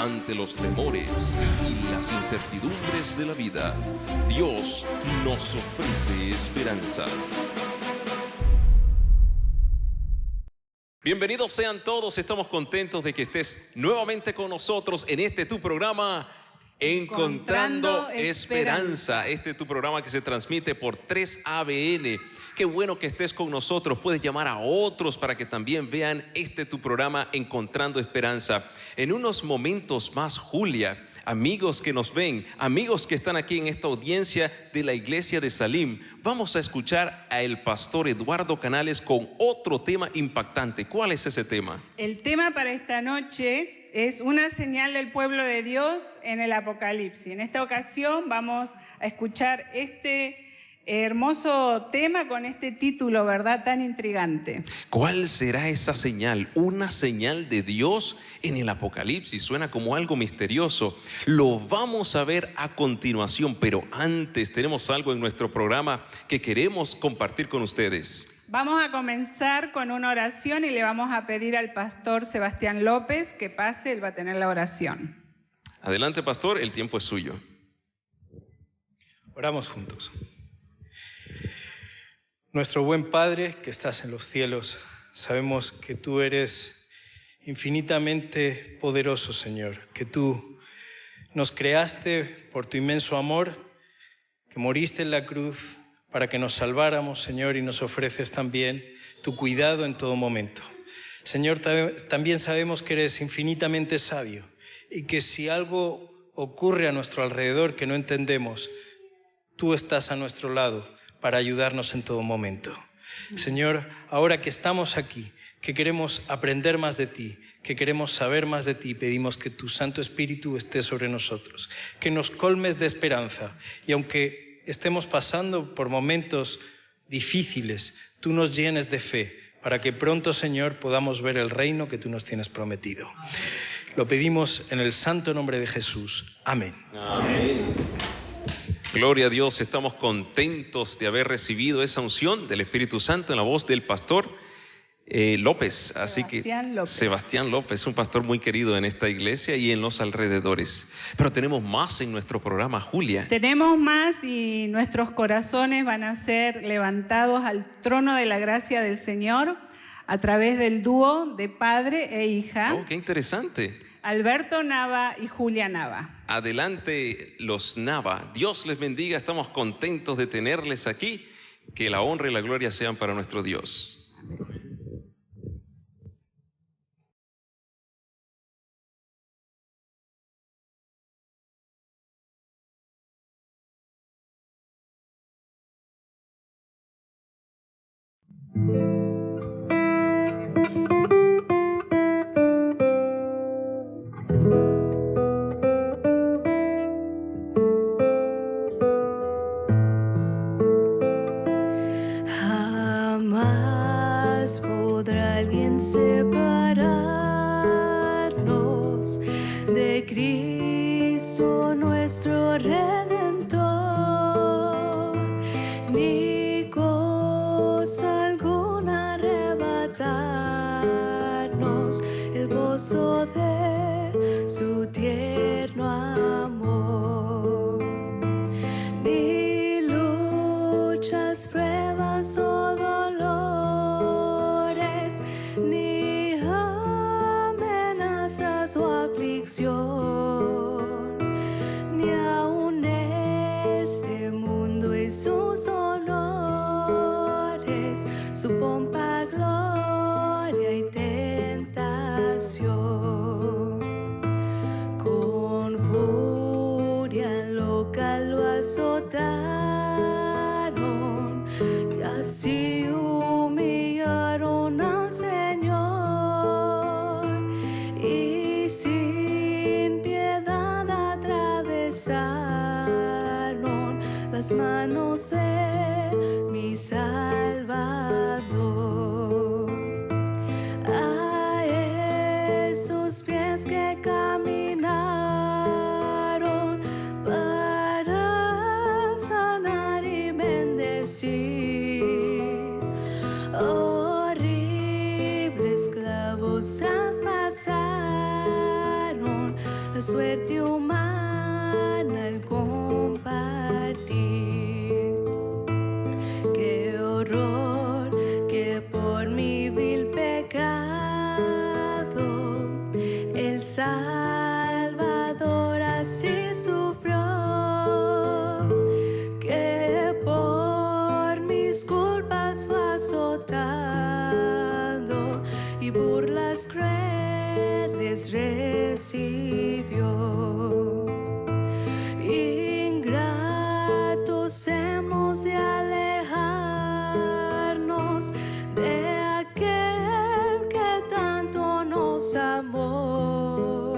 ante los temores y las incertidumbres de la vida, Dios nos ofrece esperanza. Bienvenidos sean todos, estamos contentos de que estés nuevamente con nosotros en este tu programa Encontrando Esperanza. Este es tu programa que se transmite por 3ABN. Qué bueno que estés con nosotros. Puedes llamar a otros para que también vean este tu programa Encontrando Esperanza. En unos momentos más, Julia, amigos que nos ven, amigos que están aquí en esta audiencia de la iglesia de Salim, vamos a escuchar al pastor Eduardo Canales con otro tema impactante. ¿Cuál es ese tema? El tema para esta noche es una señal del pueblo de Dios en el Apocalipsis. En esta ocasión vamos a escuchar este hermoso tema con este título, ¿verdad? Tan intrigante. ¿Cuál será esa señal? Una señal de Dios en el Apocalipsis. Suena como algo misterioso. Lo vamos a ver a continuación, pero antes tenemos algo en nuestro programa que queremos compartir con ustedes. Vamos a comenzar con una oración y le vamos a pedir al pastor Sebastián López que pase, él va a tener la oración. Adelante, pastor, el tiempo es suyo. Oramos juntos. Nuestro buen Padre que estás en los cielos, sabemos que tú eres infinitamente poderoso, Señor, que tú nos creaste por tu inmenso amor, que moriste en la cruz para que nos salváramos, Señor, y nos ofreces también tu cuidado en todo momento. Señor, también sabemos que eres infinitamente sabio y que si algo ocurre a nuestro alrededor que no entendemos, tú estás a nuestro lado para ayudarnos en todo momento. Señor, ahora que estamos aquí, que queremos aprender más de ti, que queremos saber más de ti, pedimos que tu Santo Espíritu esté sobre nosotros, que nos colmes de esperanza y aunque estemos pasando por momentos difíciles, tú nos llenes de fe para que pronto, Señor, podamos ver el reino que tú nos tienes prometido. Lo pedimos en el santo nombre de Jesús. Amén. Amén. Gloria a Dios, estamos contentos de haber recibido esa unción del Espíritu Santo en la voz del pastor López. Sebastián López, un pastor muy querido en esta iglesia y en los alrededores. Pero tenemos más en nuestro programa, Julia. Tenemos más y nuestros corazones van a ser levantados al trono de la gracia del Señor a través del dúo de padre e hija. Oh, qué interesante. Alberto Nava y Julia Nava. Adelante los Nava. Dios les bendiga, estamos contentos de tenerles aquí. Que la honra y la gloria sean para nuestro Dios. Jamás podrá alguien separarnos de Cristo nuestro Redentor, ni cosa alguna arrebatarnos el gozo de su tierno amor, ni luchas, pruebas o dolores, ni amenazas o aflicción, ni aun este mundo y sus honores, su pompa, gloria y tentación. Con furia loca lo azotaron y así humillaron al Señor, y sin piedad atravesaron las manos de mi Salvador. A esos pies que caminaron para sanar y bendecir, horribles clavos traspasaron por suerte humana al compartir. Qué horror que por mi vil pecado el Salvador así sufrió, que por mis culpas fue azotado y burlas crueles recibió. Ingratos hemos de alejarnos de aquel que tanto nos amó,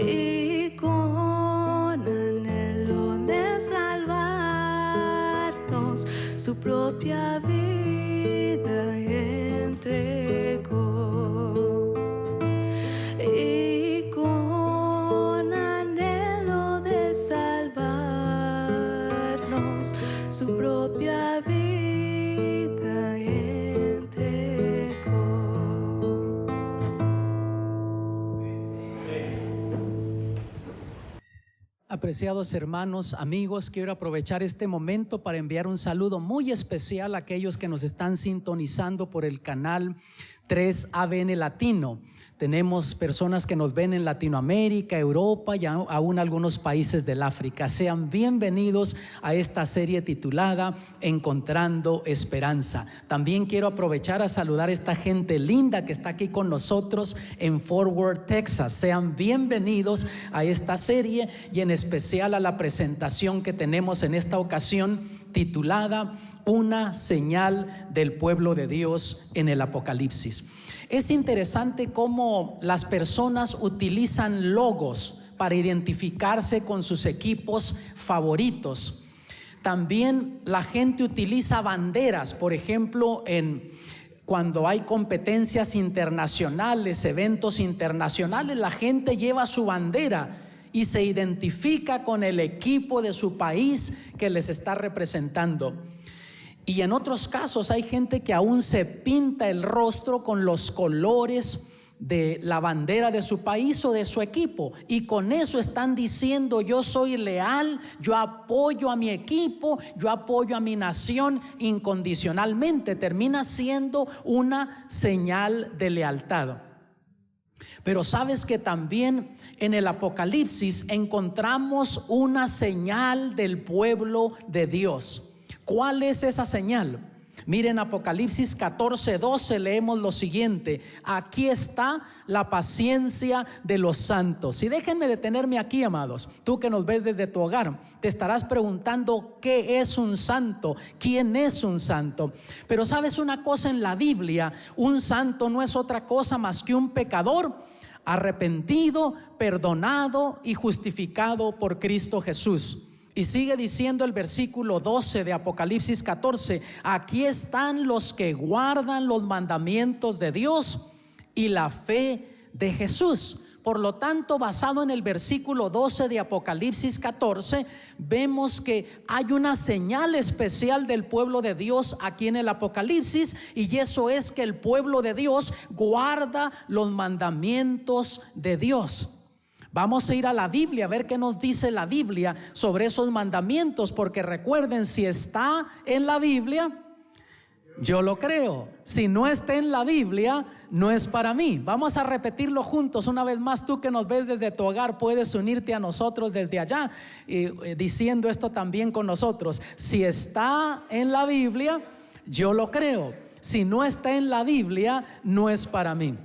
y con anhelo de salvarnos su propia vida entregó. Y con anhelo de salvarnos su propia vida entregó. Apreciados hermanos, amigos, quiero aprovechar este momento para enviar un saludo muy especial a aquellos que nos están sintonizando por el canal 3 ABN Latino. Tenemos personas que nos ven en Latinoamérica, Europa y aún algunos países del África. Sean bienvenidos a esta serie titulada Encontrando Esperanza. También quiero aprovechar a saludar a esta gente linda que está aquí con nosotros en Fort Worth, Texas. Sean bienvenidos a esta serie y en especial a la presentación que tenemos en esta ocasión titulada Una señal del pueblo de Dios en el Apocalipsis. Es interesante cómo las personas utilizan logos para identificarse con sus equipos favoritos. También la gente utiliza banderas, por ejemplo, cuando hay competencias internacionales, eventos internacionales, la gente lleva su bandera y se identifica con el equipo de su país que les está representando. Y en otros casos hay gente que aún se pinta el rostro con los colores de la bandera de su país o de su equipo, y con eso están diciendo: yo soy leal, yo apoyo a mi equipo, yo apoyo a mi nación incondicionalmente. Termina siendo una señal de lealtad. Pero sabes que también en el Apocalipsis encontramos una señal del pueblo de Dios. ¿Cuál es esa señal? Miren, Apocalipsis 14:12 leemos lo siguiente: aquí está la paciencia de los santos. Y déjenme detenerme aquí, amados. Tú que nos ves desde tu hogar, te estarás preguntando ¿qué es un santo? ¿Quién es un santo? Pero sabes una cosa, en la Biblia un santo no es otra cosa más que un pecador arrepentido, perdonado y justificado por Cristo Jesús. Y sigue diciendo el versículo 12 de Apocalipsis 14: aquí están los que guardan los mandamientos de Dios y la fe de Jesús. Por lo tanto, basado en el versículo 12 de Apocalipsis 14, vemos que hay una señal especial del pueblo de Dios aquí en el Apocalipsis, y eso es que el pueblo de Dios guarda los mandamientos de Dios. Vamos a ir a la Biblia a ver qué nos dice la Biblia sobre esos mandamientos, porque recuerden, si está en la Biblia, yo lo creo. Si no está en la Biblia, no es para mí. Vamos a repetirlo juntos una vez más. Tú que nos ves desde tu hogar, puedes unirte a nosotros desde allá diciendo esto también con nosotros. Si está en la Biblia, yo lo creo. Si no está en la Biblia, no es para mí.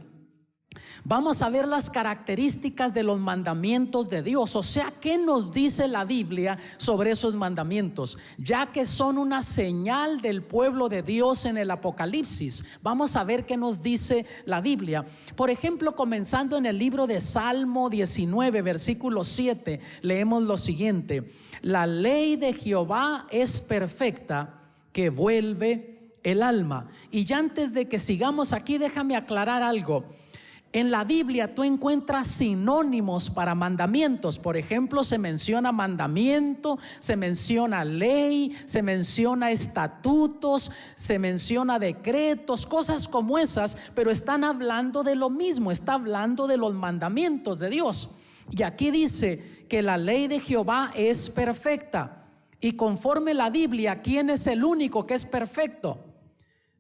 Vamos a ver las características de los mandamientos de Dios, o sea, ¿qué nos dice la Biblia sobre esos mandamientos? Ya que son una señal del pueblo de Dios en el Apocalipsis, vamos a ver qué nos dice la Biblia. Por ejemplo, comenzando en el libro de Salmo 19, versículo 7, leemos lo siguiente: la ley de Jehová es perfecta, que vuelve el alma. Y ya antes de que sigamos aquí, déjame aclarar algo. En la Biblia tú encuentras sinónimos para mandamientos. Por ejemplo, se menciona mandamiento, se menciona ley, se menciona estatutos, se menciona decretos, cosas como esas, pero están hablando de lo mismo, está hablando de los mandamientos de Dios. Y aquí dice que la ley de Jehová es perfecta. Y conforme la Biblia, ¿quién es el único que es perfecto?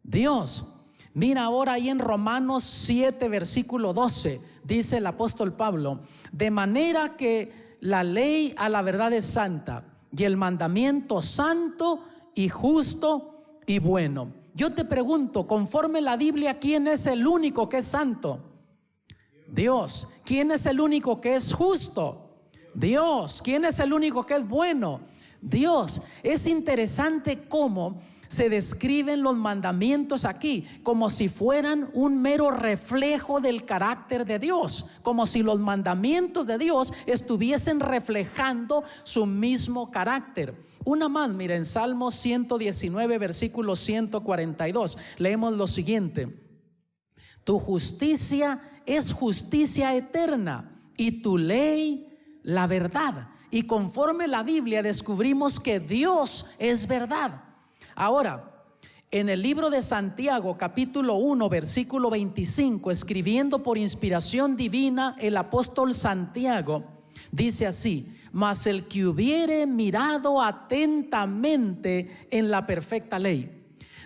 Dios. Mira ahora ahí en Romanos 7, versículo 12, dice el apóstol Pablo: de manera que la ley a la verdad es santa, y el mandamiento santo y justo y bueno. Yo te pregunto, conforme la Biblia, ¿quién es el único que es santo? Dios. ¿Quién es el único que es justo? Dios. ¿Quién es el único que es bueno? Dios. Es interesante cómo se describen los mandamientos aquí, como si fueran un mero reflejo del carácter de Dios, como si los mandamientos de Dios estuviesen reflejando su mismo carácter. Una más, mira, en Salmos 119, versículo 142, leemos lo siguiente: tu justicia es justicia eterna, y tu ley la verdad. Y conforme la Biblia descubrimos que Dios es verdad. Ahora, en el libro de Santiago, capítulo 1, versículo 25, escribiendo por inspiración divina, el apóstol Santiago dice así: mas el que hubiere mirado atentamente en la perfecta ley.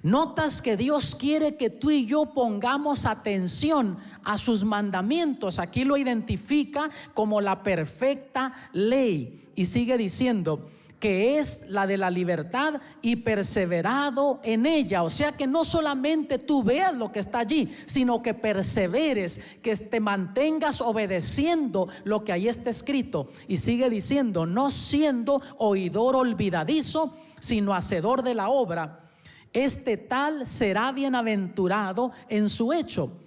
Notas que Dios quiere que tú y yo pongamos atención a sus mandamientos. Aquí lo identifica como la perfecta ley. Y sigue diciendo que es la de la libertad y perseverado en ella. O sea que no solamente tú veas lo que está allí, sino que perseveres, que te mantengas obedeciendo lo que ahí está escrito. Y sigue diciendo: no siendo oidor olvidadizo, sino hacedor de la obra. Este tal será bienaventurado en su hecho.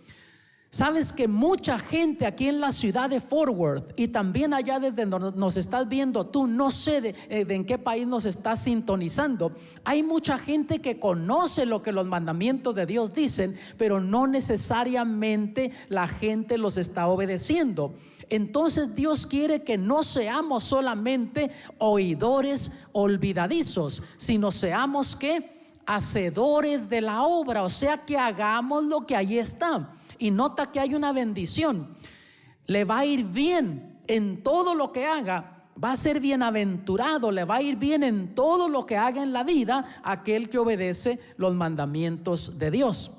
Sabes que mucha gente aquí en la ciudad de Fort Worth, y también allá desde donde nos estás viendo tú, no sé de en qué país nos estás sintonizando, hay mucha gente que conoce lo que los mandamientos de Dios dicen, pero no necesariamente la gente los está obedeciendo. Entonces Dios quiere que no seamos solamente oidores olvidadizos, sino seamos ¿qué? Hacedores de la obra, o sea que hagamos lo que ahí está. Y nota que hay una bendición: le va a ir bien en todo lo que haga, va a ser bienaventurado, le va a ir bien en todo lo que haga en la vida aquel que obedece los mandamientos de Dios.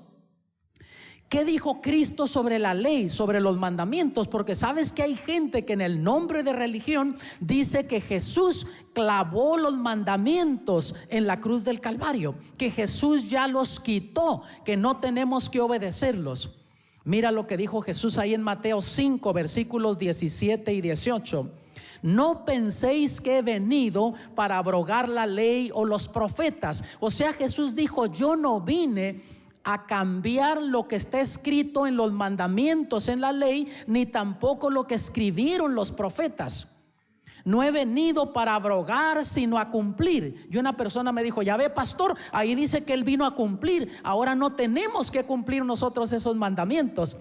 ¿Qué dijo Cristo sobre la ley, sobre los mandamientos? Porque sabes que hay gente que en el nombre de religión dice que Jesús clavó los mandamientos en la cruz del Calvario, que Jesús ya los quitó, que no tenemos que obedecerlos. Mira lo que dijo Jesús ahí en Mateo 5, versículos 17 y 18. No penséis que he venido para abrogar la ley o los profetas. O sea, Jesús dijo: yo no vine a cambiar lo que está escrito en los mandamientos, en la ley, ni tampoco lo que escribieron los profetas. No he venido para abrogar, sino a cumplir. Y una persona me dijo: ya ve, pastor, ahí dice que él vino a cumplir. Ahora no tenemos que cumplir nosotros esos mandamientos.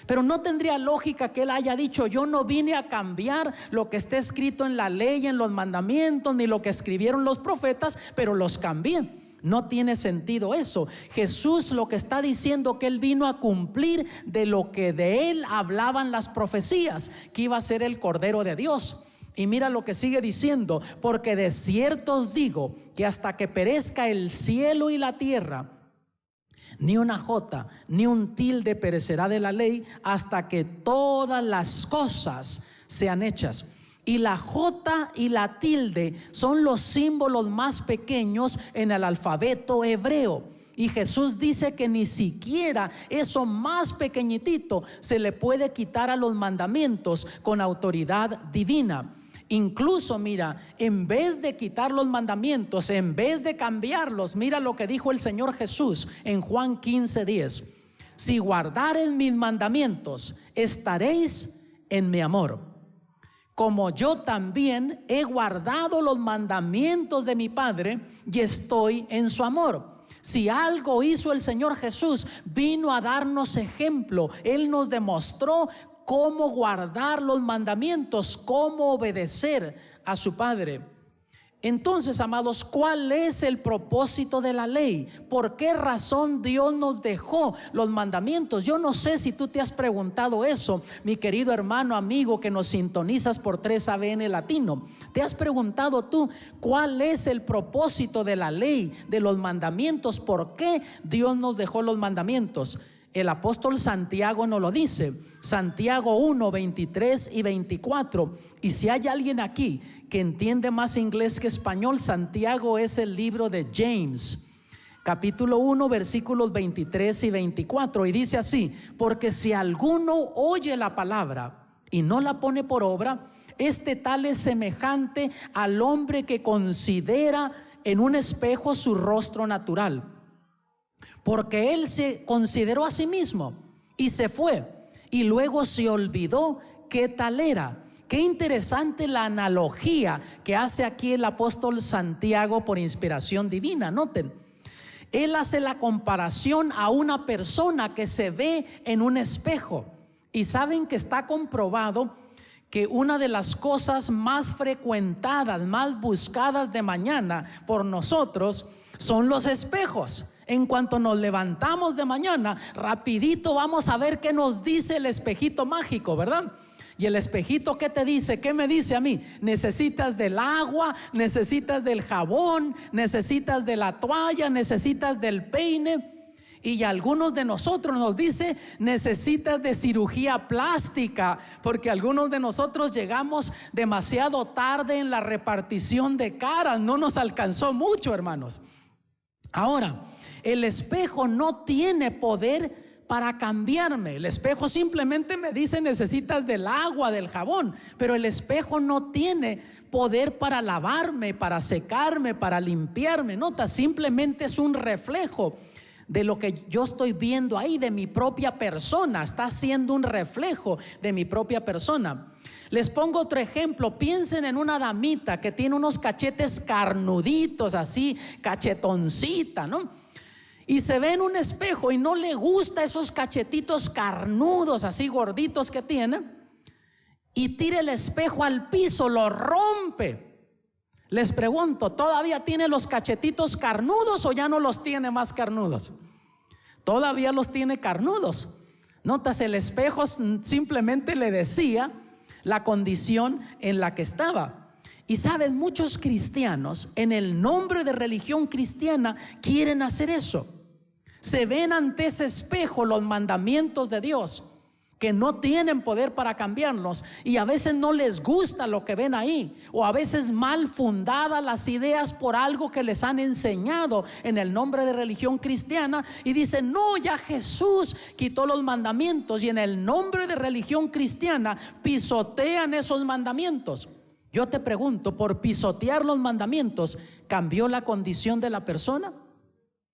Pero no tendría lógica que él haya dicho: yo no vine a cambiar lo que está escrito en la ley, en los mandamientos, ni lo que escribieron los profetas, pero los cambié. No tiene sentido eso. Jesús lo que está diciendo que él vino a cumplir de lo que de él hablaban las profecías, que iba a ser el Cordero de Dios. Y mira lo que sigue diciendo: porque de cierto os digo que hasta que perezca el cielo y la tierra, ni una jota ni un tilde perecerá de la ley, hasta que todas las cosas sean hechas. Y la jota y la tilde son los símbolos más pequeños en el alfabeto hebreo. Y Jesús dice que ni siquiera eso más pequeñitito se le puede quitar a los mandamientos con autoridad divina. Incluso mira, en vez de quitar los mandamientos, en vez de cambiarlos, mira lo que dijo el Señor Jesús en Juan 15:10. Si guardareis mis mandamientos, estaréis en mi amor, como yo también he guardado los mandamientos de mi Padre y estoy en su amor. Si algo hizo el Señor Jesús, vino a darnos ejemplo. Él nos demostró cómo guardar los mandamientos, cómo obedecer a su Padre. Entonces, amados, ¿cuál es el propósito de la ley? ¿Por qué razón Dios nos dejó los mandamientos? Yo no sé si tú te has preguntado eso, mi querido hermano, amigo, que nos sintonizas por 3ABN Latino. ¿Te has preguntado tú cuál es el propósito de la ley, de los mandamientos? ¿Por qué Dios nos dejó los mandamientos? El apóstol Santiago nos lo dice, Santiago 1, 23 y 24. Y si hay alguien aquí que entiende más inglés que español, Santiago es el libro de James, capítulo 1, versículos 23 y 24. Y dice así: porque si alguno oye la palabra y no la pone por obra, este tal es semejante al hombre que considera en un espejo su rostro natural. Porque él se consideró a sí mismo y se fue, y luego se olvidó qué tal era. Qué interesante la analogía que hace aquí el apóstol Santiago por inspiración divina. Noten, él hace la comparación a una persona que se ve en un espejo. Y saben que está comprobado que una de las cosas más frecuentadas, más buscadas de mañana por nosotros son los espejos. En cuanto nos levantamos de mañana, rapidito vamos a ver qué nos dice el espejito mágico, ¿verdad? Y el espejito, ¿qué te dice? ¿Qué me dice a mí? Necesitas del agua, necesitas del jabón, necesitas de la toalla, necesitas del peine. Y a algunos de nosotros nos dice: necesitas de cirugía plástica, porque algunos de nosotros llegamos demasiado tarde en la repartición de caras, no nos alcanzó mucho, hermanos. Ahora, el espejo no tiene poder para cambiarme. El espejo simplemente me dice: necesitas del agua, del jabón. Pero el espejo no tiene poder para lavarme, para secarme, para limpiarme. Nota, simplemente es un reflejo de lo que yo estoy viendo ahí, de mi propia persona. Está siendo un reflejo de mi propia persona. Les pongo otro ejemplo. Piensen en una damita que tiene unos cachetes carnuditos, así, cachetoncita, ¿no? Y se ve en un espejo y no le gusta esos cachetitos carnudos, así gorditos que tiene, y tira el espejo al piso, lo rompe. Les pregunto, ¿todavía tiene los cachetitos carnudos o ya no los tiene más carnudos? Todavía los tiene carnudos. Notas, el espejo simplemente le decía la condición en la que estaba. Y saben, muchos cristianos en el nombre de religión cristiana quieren hacer eso. Se ven ante ese espejo los mandamientos de Dios, que no tienen poder para cambiarlos, y a veces no les gusta lo que ven ahí, o a veces mal fundadas las ideas por algo que les han enseñado en el nombre de religión cristiana, y dicen: no, ya Jesús quitó los mandamientos, y en el nombre de religión cristiana pisotean esos mandamientos. Yo te pregunto, ¿por pisotear los mandamientos cambió la condición de la persona?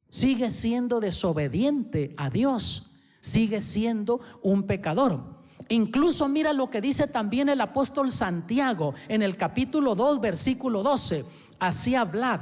Sigue siendo desobediente a Dios, sigue siendo un pecador. Incluso mira lo que dice también el apóstol Santiago en el capítulo 2, versículo 12: así hablad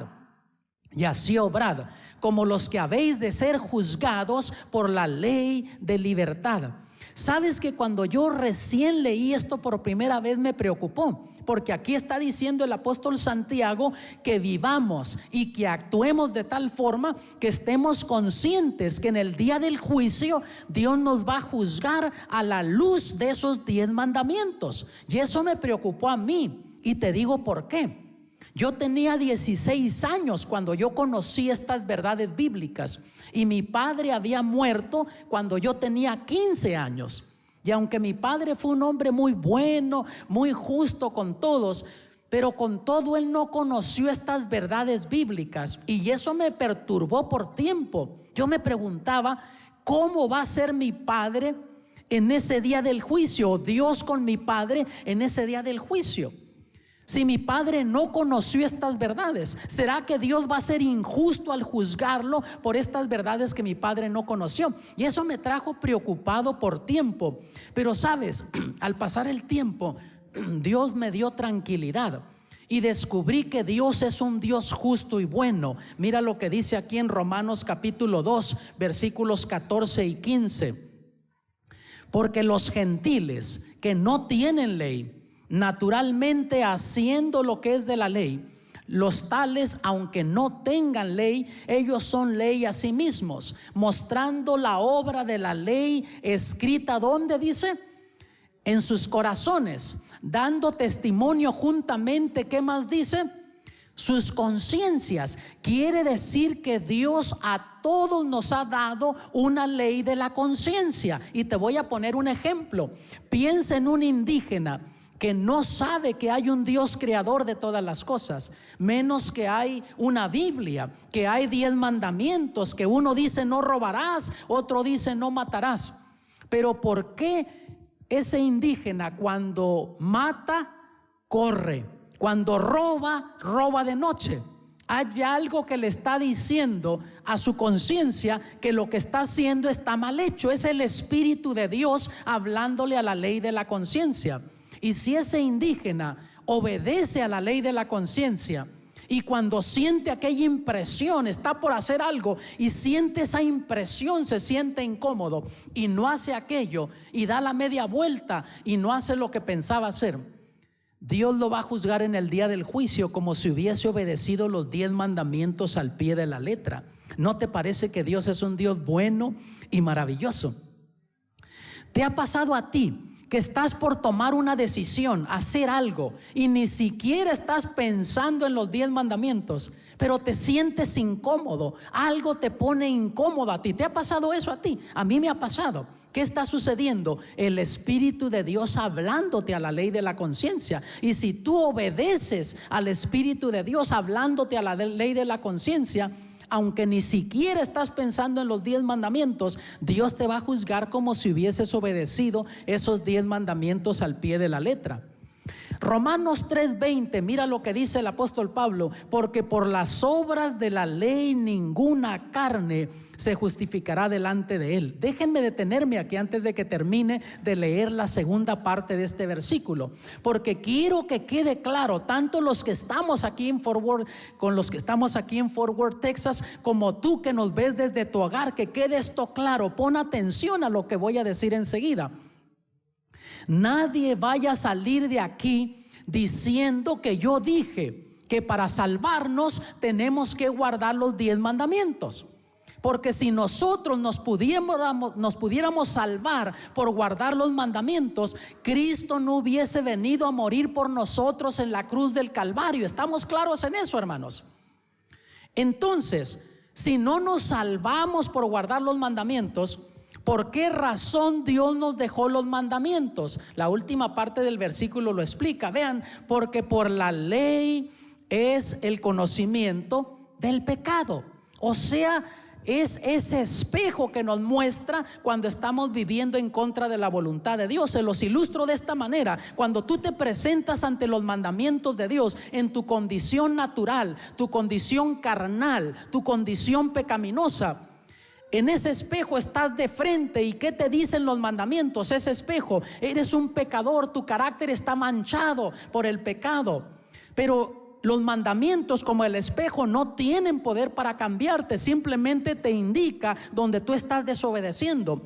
y así obrad, como los que habéis de ser juzgados por la ley de libertad. Sabes que cuando yo recién leí esto por primera vez me preocupó, porque aquí está diciendo el apóstol Santiago que vivamos y que actuemos de tal forma que estemos conscientes que en el día del juicio Dios nos va a juzgar a la luz de esos 10 mandamientos. Y eso me preocupó a mí, y te digo por qué. Yo tenía 16 años cuando yo conocí estas verdades bíblicas, y mi padre había muerto cuando yo tenía 15 años. Y aunque mi padre fue un hombre muy bueno, muy justo con todos, pero con todo él no conoció estas verdades bíblicas, y eso me perturbó por tiempo. Yo me preguntaba: ¿cómo va a ser mi padre en ese día del juicio? Dios con mi padre en ese día del juicio. Si mi padre no conoció estas verdades, ¿será que Dios va a ser injusto al juzgarlo por estas verdades que mi padre no conoció? Y eso me trajo preocupado por tiempo. Pero sabes, al pasar el tiempo, Dios me dio tranquilidad y descubrí que Dios es un Dios justo y bueno. Mira lo que dice aquí en Romanos capítulo 2, versículos 14 y 15. Porque los gentiles que no tienen ley, naturalmente haciendo lo que es de la ley, Los tales, aunque no tengan ley, ellos son ley a sí mismos, mostrando la obra de la ley escrita, ¿dónde dice? En sus corazones, dando testimonio juntamente, ¿qué más dice? Sus conciencias. Quiere decir que Dios a todos nos ha dado una ley de la conciencia. Y te voy a poner un ejemplo. Piensa en un indígena que no sabe que hay un Dios creador de todas las cosas, menos que hay una Biblia, que hay 10 mandamientos, que uno dice no robarás, otro dice no matarás. Pero ¿por qué ese indígena cuando mata, corre? Cuando roba, roba de noche. Hay algo que le está diciendo a su conciencia que lo que está haciendo está mal hecho. Es el Espíritu de Dios hablándole a la ley de la conciencia. Y si ese indígena obedece a la ley de la conciencia y cuando siente aquella impresión, está por hacer algo y siente esa impresión, se siente incómodo y no hace aquello y da la media vuelta y no hace lo que pensaba hacer, Dios lo va a juzgar en el día del juicio como si hubiese obedecido los 10 mandamientos al pie de la letra. ¿No te parece que Dios es un Dios bueno y maravilloso? ¿Te ha pasado a ti que estás por tomar una decisión, hacer algo, y ni siquiera estás pensando en los 10 mandamientos, pero te sientes incómodo? Algo te pone incómodo a ti. ¿Te ha pasado eso a ti? A mí me ha pasado. ¿Qué está sucediendo? El Espíritu de Dios hablándote a la ley de la conciencia. Y si tú obedeces al Espíritu de Dios hablándote a la ley de la conciencia, aunque ni siquiera estás pensando en los 10 mandamientos, Dios te va a juzgar como si hubieses obedecido esos 10 mandamientos al pie de la letra. Romanos 3:20, mira lo que dice el apóstol Pablo: porque por las obras de la ley ninguna carne se justificará delante de él. Déjenme detenerme aquí antes de que termine de leer la segunda parte de este versículo, porque quiero que quede claro, tanto los que estamos aquí en Fort Worth, con los que estamos aquí en Fort Worth, Texas, como tú que nos ves desde tu hogar, que quede esto claro. Pon atención a lo que voy a decir enseguida. Nadie vaya a salir de aquí diciendo que yo dije que para salvarnos tenemos que guardar los 10 mandamientos. Porque si nosotros nos pudiéramos salvar por guardar los mandamientos, Cristo no hubiese venido a morir por nosotros en la cruz del Calvario. ¿Estamos claros en eso, hermanos? Entonces, si no nos salvamos por guardar los mandamientos, ¿por qué razón Dios nos dejó los mandamientos? La última parte del versículo lo explica. Vean, porque por la ley es el conocimiento del pecado. O sea, es ese espejo que nos muestra cuando estamos viviendo en contra de la voluntad de Dios. Se los ilustro de esta manera: cuando tú te presentas ante los mandamientos de Dios en tu condición natural, tu condición carnal, tu condición pecaminosa, en ese espejo estás de frente. ¿Y qué te dicen los mandamientos? Ese espejo: eres un pecador, tu carácter está manchado por el pecado. Pero los mandamientos, como el espejo, no tienen poder para cambiarte, simplemente te indica donde tú estás desobedeciendo.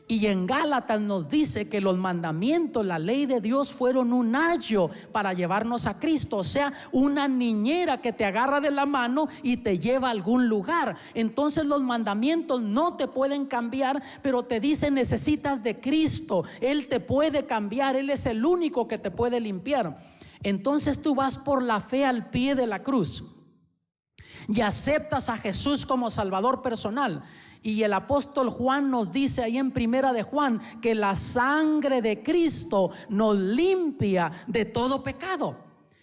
Y en Gálatas nos dice que los mandamientos, la ley de Dios, fueron un ayo para llevarnos a Cristo. O sea, una niñera que te agarra de la mano y te lleva a algún lugar. Entonces los mandamientos no te pueden cambiar, pero te dicen: necesitas de Cristo. Él te puede cambiar, Él es el único que te puede limpiar. Entonces tú vas por la fe al pie de la cruz y aceptas a Jesús como Salvador personal. Y el apóstol Juan nos dice ahí en Primera de Juan que la sangre de Cristo nos limpia de todo pecado.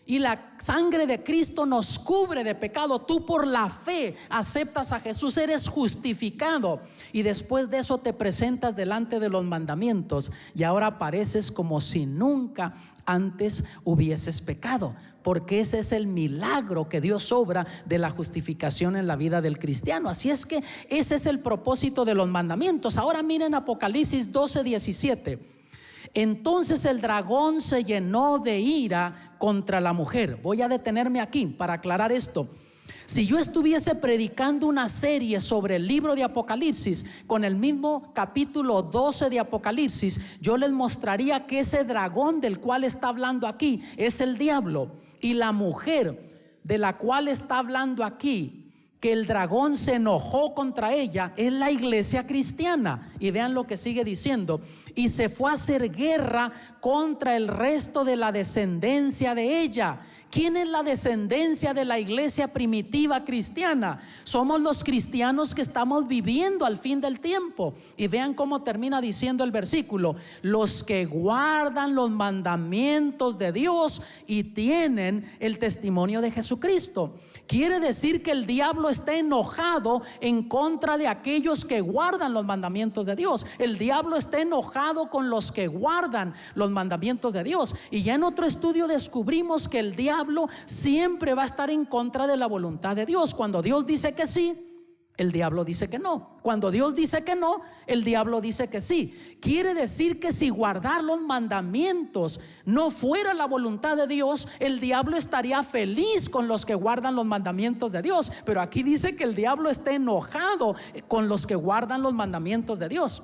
Y la sangre de Cristo nos cubre de pecado. Tú por la fe aceptas a Jesús, eres justificado. Y después de eso te presentas delante de los mandamientos y ahora apareces como si nunca antes hubieses pecado. Porque ese es el milagro que Dios obra de la justificación en la vida del cristiano. Así es que ese es el propósito de los mandamientos. Ahora miren Apocalipsis 12:17. Entonces el dragón se llenó de ira contra la mujer. Voy a detenerme aquí para aclarar esto. Si yo estuviese predicando una serie sobre el libro de Apocalipsis con el mismo capítulo 12 de Apocalipsis, yo les mostraría que ese dragón del cual está hablando aquí es el diablo, y la mujer de la cual está hablando aquí, que el dragón se enojó contra ella, es la iglesia cristiana. Y vean lo que sigue diciendo: y se fue a hacer guerra contra el resto de la descendencia de ella. ¿Quién es la descendencia de la iglesia primitiva cristiana? Somos los cristianos que estamos viviendo al fin del tiempo. Y vean cómo termina diciendo el versículo: los que guardan los mandamientos de Dios y tienen el testimonio de Jesucristo. Quiere decir que el diablo está enojado en contra de aquellos que guardan los mandamientos de Dios. El diablo está enojado con los que guardan los mandamientos de Dios. Y ya en otro estudio descubrimos que el diablo siempre va a estar en contra de la voluntad de Dios. Cuando Dios dice que sí, el diablo dice que no. Cuando Dios dice que no, el diablo dice que sí. Quiere decir que si guardar los mandamientos no fuera la voluntad de Dios, el diablo estaría feliz con los que guardan los mandamientos de Dios. Pero aquí dice que el diablo está enojado con los que guardan los mandamientos de Dios.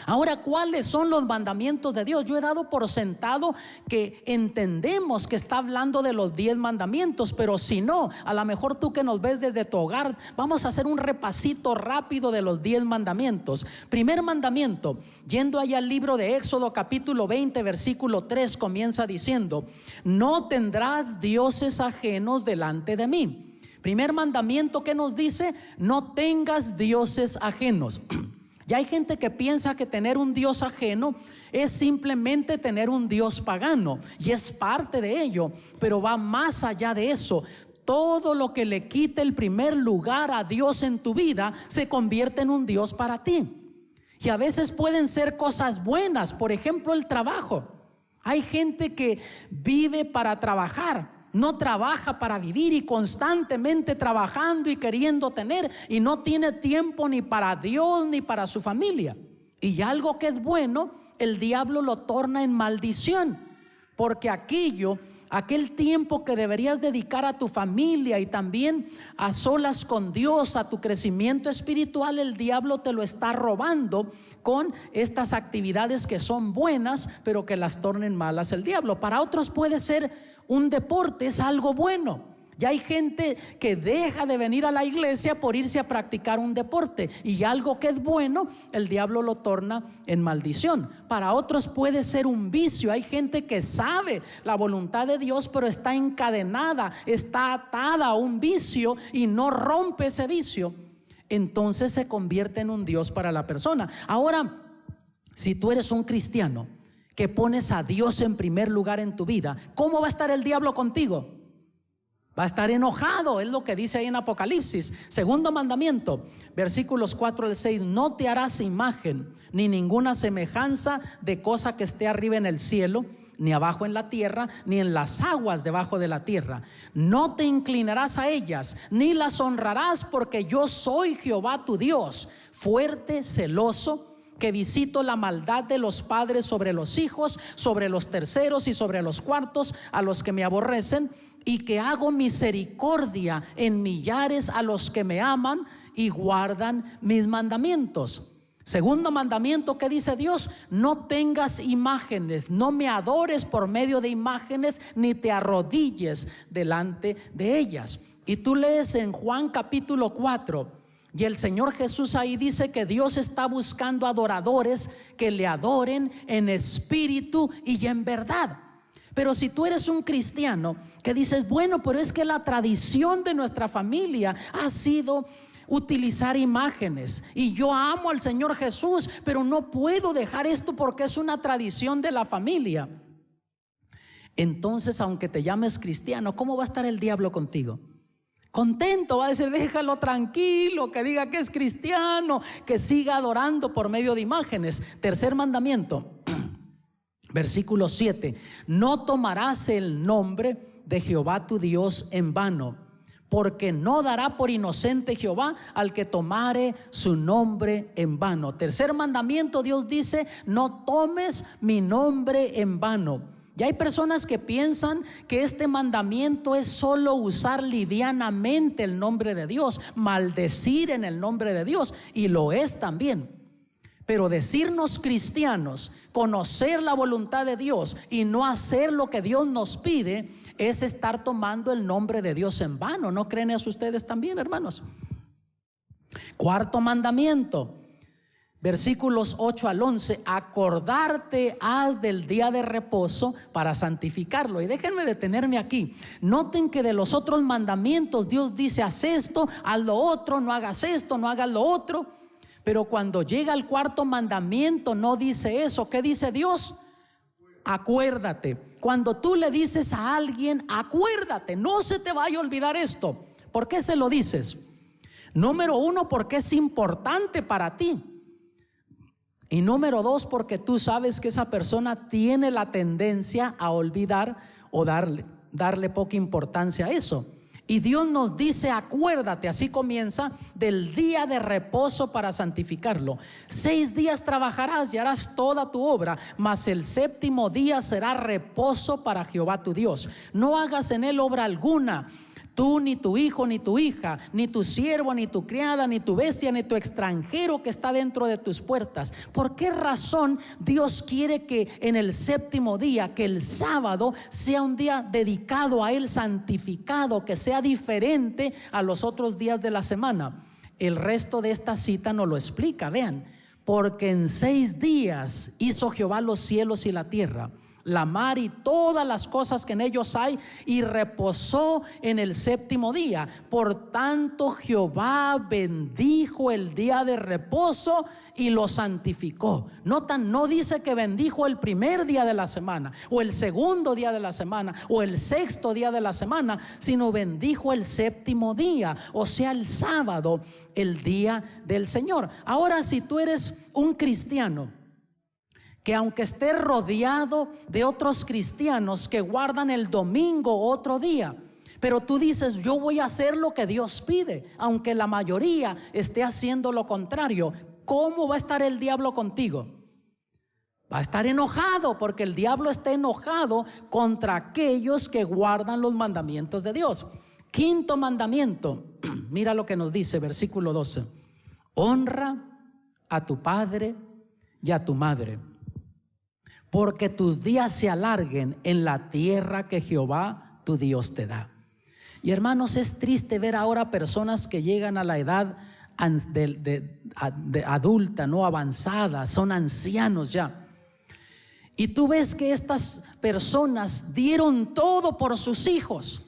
Ahora, ¿cuáles son los mandamientos de Dios? Yo he dado por sentado que entendemos que está hablando de los 10 mandamientos, pero si no, a lo mejor tú que nos ves desde tu hogar, vamos a hacer un repasito rápido de los 10 mandamientos. Primer mandamiento, yendo allá al libro de Éxodo capítulo 20 versículo 3, comienza diciendo: no tendrás dioses ajenos delante de mí. Primer mandamiento que nos dice: no tengas dioses ajenos. Ya hay gente que piensa que tener un Dios ajeno es simplemente tener un Dios pagano, y es parte de ello, pero va más allá de eso. Todo lo que le quite el primer lugar a Dios en tu vida se convierte en un Dios para ti. Y a veces pueden ser cosas buenas, por ejemplo el trabajo. Hay gente que vive para trabajar, no trabaja para vivir, y constantemente trabajando y queriendo tener, y no tiene tiempo ni para Dios ni para su familia. Y algo que es bueno, el diablo lo torna en maldición, porque aquel tiempo que deberías dedicar a tu familia y también a solas con Dios, a tu crecimiento espiritual, el diablo te lo está robando con estas actividades que son buenas, pero que las tornen malas el diablo. Para otros puede ser un deporte, es algo bueno. Ya hay gente que deja de venir a la iglesia por irse a practicar un deporte, y algo que es bueno, el diablo lo torna en maldición. Para otros puede ser un vicio. Hay gente que sabe la voluntad de Dios, pero está encadenada, está atada a un vicio y no rompe ese vicio. Entonces se convierte en un Dios para la persona. Ahora, si tú eres un cristiano que pones a Dios en primer lugar en tu vida, ¿cómo va a estar el diablo contigo? Va a estar enojado, es lo que dice ahí en Apocalipsis. Segundo mandamiento, versículos 4 al 6: no te harás imagen ni ninguna semejanza de cosa que esté arriba en el cielo, ni abajo en la tierra, ni en las aguas debajo de la tierra. No te inclinarás a ellas, ni las honrarás, porque yo soy Jehová tu Dios, fuerte, celoso, que visito la maldad de los padres sobre los hijos, sobre los terceros y sobre los cuartos a los que me aborrecen, y que hago misericordia en millares a los que me aman y guardan mis mandamientos. Segundo mandamiento que dice Dios: no tengas imágenes, no me adores por medio de imágenes, ni te arrodilles delante de ellas. Y tú lees en Juan capítulo 4, y el Señor Jesús ahí dice que Dios está buscando adoradores que le adoren en espíritu y en verdad. Pero si tú eres un cristiano que dices: bueno, pero es que la tradición de nuestra familia ha sido utilizar imágenes, y yo amo al Señor Jesús, pero no puedo dejar esto porque es una tradición de la familia. Entonces, aunque te llames cristiano, ¿cómo va a estar el diablo contigo? Contento, va a decir: déjalo tranquilo, que diga que es cristiano, que siga adorando por medio de imágenes. Tercer mandamiento, versículo 7: no tomarás el nombre de Jehová tu Dios en vano, porque no dará por inocente Jehová al que tomare su nombre en vano. Tercer mandamiento, Dios dice: no tomes mi nombre en vano. Ya hay personas que piensan que este mandamiento es solo usar livianamente el nombre de Dios, maldecir en el nombre de Dios, y lo es también. Pero decirnos cristianos, conocer la voluntad de Dios y no hacer lo que Dios nos pide, es estar tomando el nombre de Dios en vano. ¿No creen eso ustedes también, hermanos? Cuarto mandamiento, versículos 8 al 11: acordarte has del día de reposo para santificarlo. Y déjenme detenerme aquí. Noten que de los otros mandamientos Dios dice: haz esto, haz lo otro, no hagas esto, no hagas lo otro. Pero cuando llega el cuarto mandamiento no dice eso. ¿Qué dice Dios? Acuérdate. Cuando tú le dices a alguien, acuérdate, no se te vaya a olvidar esto. ¿Por qué se lo dices? Número uno, porque es importante para ti. Y número dos, porque tú sabes que esa persona tiene la tendencia a olvidar o darle poca importancia a eso. Y Dios nos dice: acuérdate, así comienza, del día de reposo para santificarlo. 6 días trabajarás y harás toda tu obra, mas el séptimo día será reposo para Jehová tu Dios. No hagas en él obra alguna, tú, ni tu hijo, ni tu hija, ni tu siervo, ni tu criada, ni tu bestia, ni tu extranjero que está dentro de tus puertas. ¿Por qué razón Dios quiere que en el séptimo día, que el sábado, sea un día dedicado a Él, santificado, que sea diferente a los otros días de la semana? El resto de esta cita nos lo explica. Vean: porque en 6 días hizo Jehová los cielos y la tierra, la mar y todas las cosas que en ellos hay, y reposó en el séptimo día. Por tanto Jehová bendijo el día de reposo y lo santificó. Notan, no dice que bendijo el primer día de la semana, o el segundo día de la semana, o el sexto día de la semana, sino bendijo el séptimo día, o sea, el sábado, el día del Señor. Ahora, si tú eres un cristiano que aunque esté rodeado de otros cristianos que guardan el domingo otro día, pero tú dices: yo voy a hacer lo que Dios pide, aunque la mayoría esté haciendo lo contrario, ¿cómo va a estar el diablo contigo? Va a estar enojado, porque el diablo está enojado contra aquellos que guardan los mandamientos de Dios. Quinto mandamiento, mira lo que nos dice versículo 12: honra a tu padre y a tu madre, porque tus días se alarguen en la tierra que Jehová tu Dios te da. Y hermanos, es triste ver ahora personas que llegan a la edad de adulta, no avanzada, son ancianos ya. Y tú ves que estas personas dieron todo por sus hijos,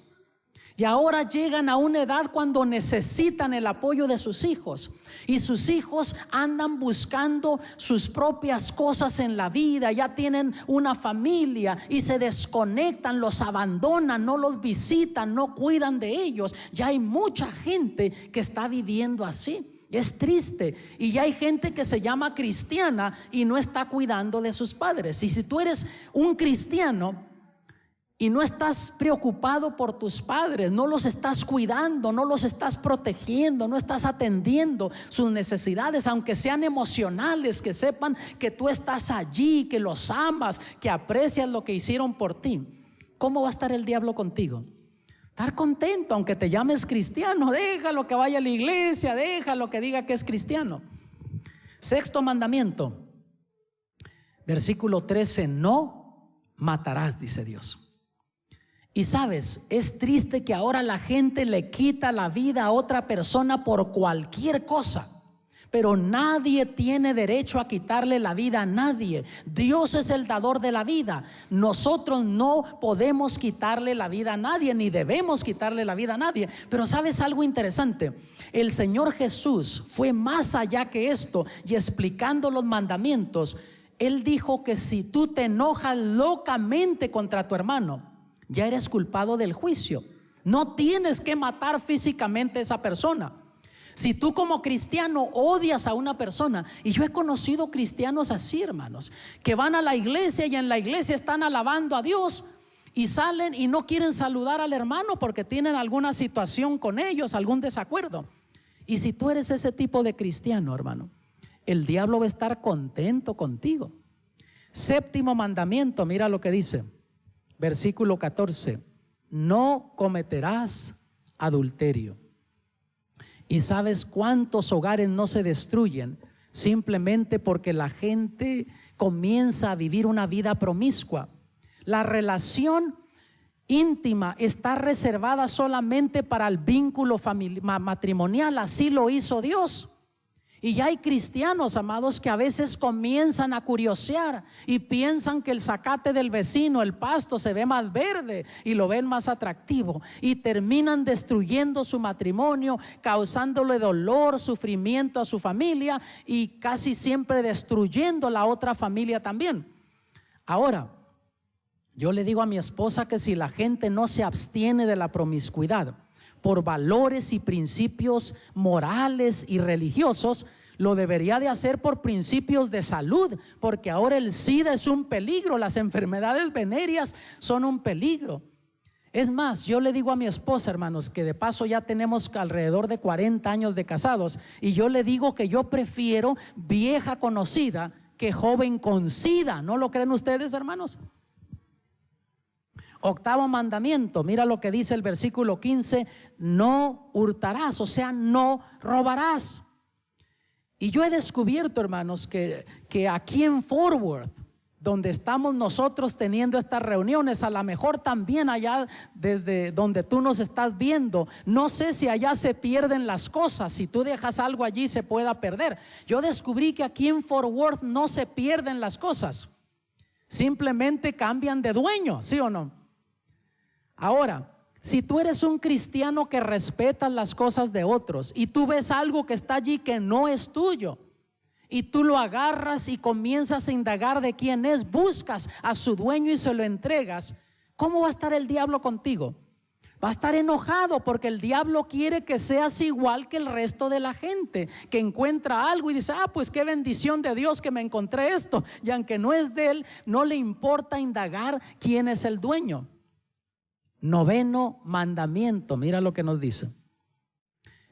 y ahora llegan a una edad cuando necesitan el apoyo de sus hijos. Y sus hijos andan buscando sus propias cosas en la vida, ya tienen una familia y se desconectan, los abandonan, no los visitan, no cuidan de ellos. Ya hay mucha gente que está viviendo así. Es triste. Y ya hay gente que se llama cristiana y no está cuidando de sus padres. Y si tú eres un cristiano y no estás preocupado por tus padres, no los estás cuidando, no los estás protegiendo, no estás atendiendo sus necesidades, aunque sean emocionales, que sepan que tú estás allí, que los amas, que aprecias lo que hicieron por ti, ¿cómo va a estar el diablo contigo? Estar contento, aunque te llames cristiano. Déjalo que vaya a la iglesia, déjalo que diga que es cristiano. Sexto mandamiento, versículo 13: no matarás, dice Dios. Y sabes, es triste que ahora la gente le quita la vida a otra persona por cualquier cosa, pero nadie tiene derecho a quitarle la vida a nadie. Dios es el dador de la vida. Nosotros no podemos quitarle la vida a nadie, ni debemos quitarle la vida a nadie. Pero ¿sabes algo interesante? El Señor Jesús fue más allá que esto, y explicando los mandamientos, Él dijo que si tú te enojas locamente contra tu hermano, ya eres culpado del juicio. No tienes que matar físicamente a esa persona. Si tú como cristiano odias a una persona, y yo he conocido cristianos así, hermanos, que van a la iglesia y en la iglesia están alabando a Dios, y salen y no quieren saludar al hermano porque tienen alguna situación con ellos, algún desacuerdo. Y si tú eres ese tipo de cristiano, hermano, el diablo va a estar contento contigo. Séptimo mandamiento, mira lo que dice, versículo 14: no cometerás adulterio. Y sabes cuántos hogares no se destruyen simplemente porque la gente comienza a vivir una vida promiscua. La relación íntima está reservada solamente para el vínculo matrimonial, así lo hizo Dios. Y ya hay cristianos, amados, que a veces comienzan a curiosear y piensan que el zacate del vecino, el pasto, se ve más verde y lo ven más atractivo, y terminan destruyendo su matrimonio, causándole dolor, sufrimiento a su familia y casi siempre destruyendo la otra familia también. Ahora, yo le digo a mi esposa que si la gente no se abstiene de la promiscuidad por valores y principios morales y religiosos, lo debería de hacer por principios de salud, porque ahora el SIDA es un peligro, las enfermedades venéreas son un peligro. Es más, yo le digo a mi esposa, hermanos, que de paso ya tenemos alrededor de 40 años de casados, y yo le digo que yo prefiero vieja conocida que joven con SIDA. ¿No lo creen ustedes, hermanos? Octavo mandamiento, mira lo que dice el versículo 15: no hurtarás, o sea, no robarás. Y yo he descubierto, hermanos, que aquí en Fort Worth, donde estamos nosotros teniendo estas reuniones, a lo mejor también allá desde donde tú nos estás viendo, no sé si allá se pierden las cosas, si tú dejas algo allí se pueda perder. Yo descubrí que aquí en Fort Worth no se pierden las cosas, simplemente cambian de dueño, ¿sí o no? Ahora, si tú eres un cristiano que respetas las cosas de otros y tú ves algo que está allí que no es tuyo y tú lo agarras y comienzas a indagar de quién es, buscas a su dueño y se lo entregas, ¿cómo va a estar el diablo contigo? Va a estar enojado, porque el diablo quiere que seas igual que el resto de la gente, que encuentra algo y dice: pues qué bendición de Dios que me encontré esto, y aunque no es de él, no le importa indagar quién es el dueño. Noveno mandamiento, mira lo que nos dice.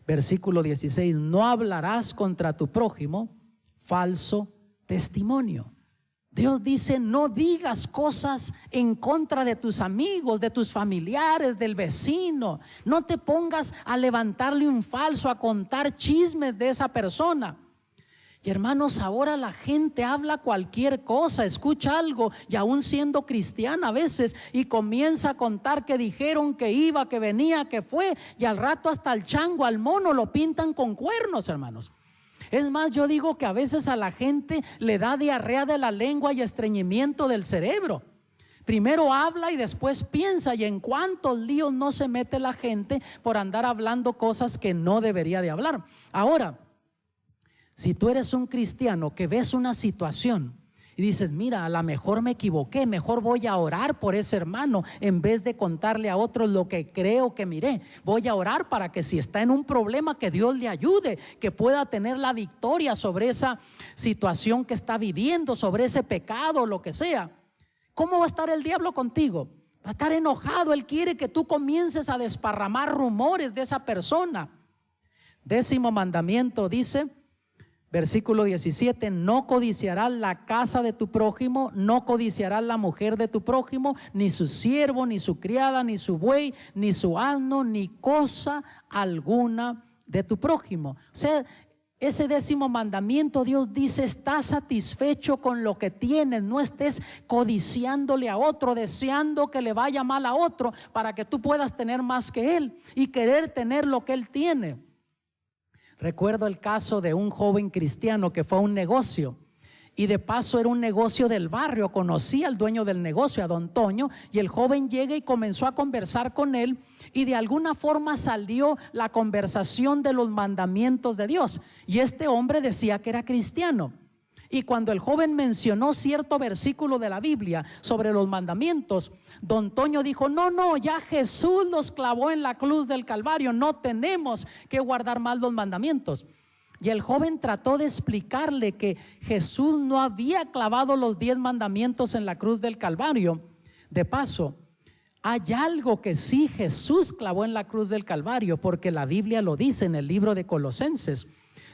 Versículo 16: no hablarás contra tu prójimo falso testimonio. Dios dice: no digas cosas en contra de tus amigos, de tus familiares, del vecino. No te pongas a levantarle un falso, a contar chismes de esa persona. Y hermanos, ahora la gente habla cualquier cosa, escucha algo, y aún siendo cristiana a veces, y comienza a contar que dijeron, que iba, que venía, que fue, y al rato hasta el chango, al mono lo pintan con cuernos, hermanos. Es más, yo digo que a veces a la gente le da diarrea de la lengua y estreñimiento del cerebro. Primero habla y después piensa, y en cuántos líos no se mete la gente por andar hablando cosas que no debería de hablar. Ahora, si tú eres un cristiano que ves una situación y dices: mira, a lo mejor me equivoqué, mejor voy a orar por ese hermano en vez de contarle a otros lo que creo que miré. Voy a orar para que si está en un problema, que Dios le ayude, que pueda tener la victoria sobre esa situación que está viviendo, sobre ese pecado, lo que sea. ¿Cómo va a estar el diablo contigo? Va a estar enojado. Él quiere que tú comiences a desparramar rumores de esa persona. Décimo mandamiento dice, versículo 17: no codiciarás la casa de tu prójimo, no codiciarás la mujer de tu prójimo, ni su siervo, ni su criada, ni su buey, ni su asno, ni cosa alguna de tu prójimo. O sea, ese décimo mandamiento, Dios dice: estás satisfecho con lo que tienes, no estés codiciándole a otro, deseando que le vaya mal a otro para que tú puedas tener más que él y querer tener lo que él tiene. Recuerdo el caso de un joven cristiano que fue a un negocio, y de paso era un negocio del barrio. Conocía al dueño del negocio, a don Toño, y el joven llega y comenzó a conversar con él, y de alguna forma salió la conversación de los mandamientos de Dios, y este hombre decía que era cristiano. Y cuando el joven mencionó cierto versículo de la Biblia sobre los mandamientos, don Toño dijo: no, ya Jesús los clavó en la cruz del Calvario, no tenemos que guardar más los mandamientos. Y el joven trató de explicarle que Jesús no había clavado los 10 mandamientos en la cruz del Calvario. De paso, hay algo que sí Jesús clavó en la cruz del Calvario, porque la Biblia lo dice en el libro de Colosenses.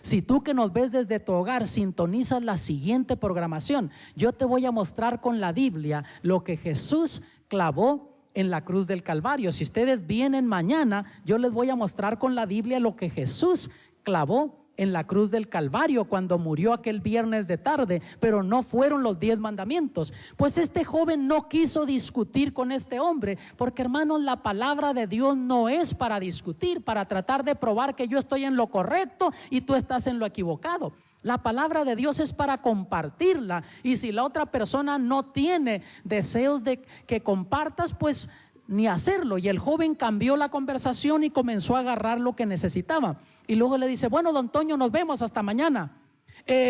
Si tú que nos ves desde tu hogar sintonizas la siguiente programación, yo te voy a mostrar con la Biblia lo que Jesús clavó en la cruz del Calvario. Si ustedes vienen mañana, yo les voy a mostrar con la Biblia lo que Jesús clavó en la cruz del Calvario cuando murió aquel viernes de tarde, pero no fueron los 10 mandamientos. Pues este joven no quiso discutir con este hombre, porque hermanos, la palabra de Dios no es para discutir, para tratar de probar que yo estoy en lo correcto y tú estás en lo equivocado. La palabra de Dios es para compartirla, y si la otra persona no tiene deseos de que compartas, pues ni hacerlo. Y el joven cambió la conversación y comenzó a agarrar lo que necesitaba. Y luego le dice: bueno, don Toño, nos vemos hasta mañana.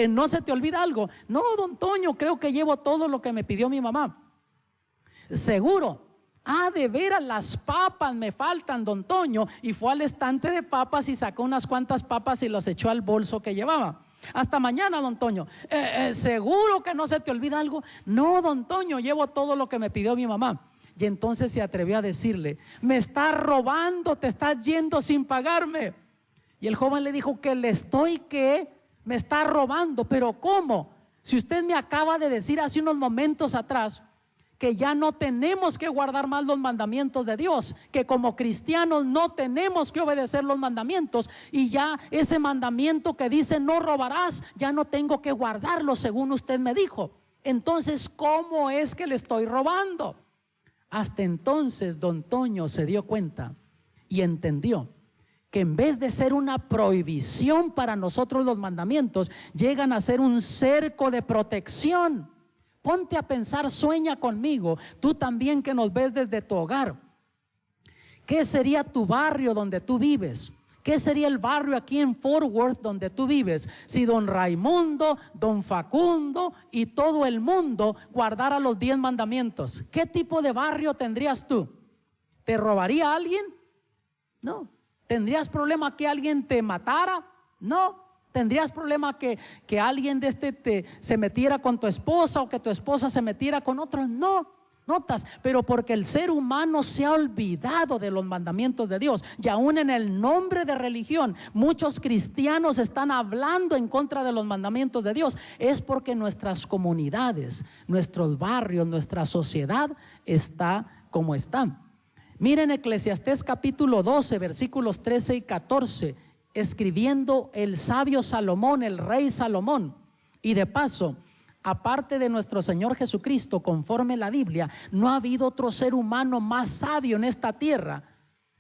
¿No se te olvida algo? No, don Toño, creo que llevo todo lo que me pidió mi mamá. ¿Seguro? De veras, las papas me faltan, don Toño. Y fue al estante de papas y sacó unas cuantas papas y las echó al bolso que llevaba. Hasta mañana, don Toño. ¿Seguro que no se te olvida algo? No, don Toño, llevo todo lo que me pidió mi mamá. Y entonces se atrevió a decirle: me estás robando, te estás yendo sin pagarme. Y el joven le dijo: que me está robando. Pero ¿cómo? Si usted me acaba de decir hace unos momentos atrás que ya no tenemos que guardar más los mandamientos de Dios, que como cristianos no tenemos que obedecer los mandamientos, y ya ese mandamiento que dice no robarás, ya no tengo que guardarlo según usted me dijo. Entonces, ¿cómo es que le estoy robando? Hasta entonces don Toño se dio cuenta y entendió que en vez de ser una prohibición para nosotros los mandamientos, llegan a ser un cerco de protección. Ponte a pensar, sueña conmigo, tú también que nos ves desde tu hogar. ¿Qué sería tu barrio donde tú vives? ¿Qué sería el barrio aquí en Fort Worth donde tú vives si don Raimundo, don Facundo y todo el mundo guardara los 10 mandamientos? ¿Qué tipo de barrio tendrías tú? ¿Te robaría alguien? No. ¿Tendrías problema que alguien te matara? No. ¿Tendrías problema que alguien se metiera con tu esposa o que tu esposa se metiera con otro? No. Notas, pero porque el ser humano se ha olvidado de los mandamientos de Dios, y aún en el nombre de religión muchos cristianos están hablando en contra de los mandamientos de Dios. Es porque nuestras comunidades, nuestros barrios, nuestra sociedad está como está. Miren Eclesiastés capítulo 12 versículos 13 y 14, escribiendo el sabio Salomón, el rey Salomón. Y de paso, aparte de nuestro Señor Jesucristo, conforme la Biblia, no ha habido otro ser humano más sabio en esta tierra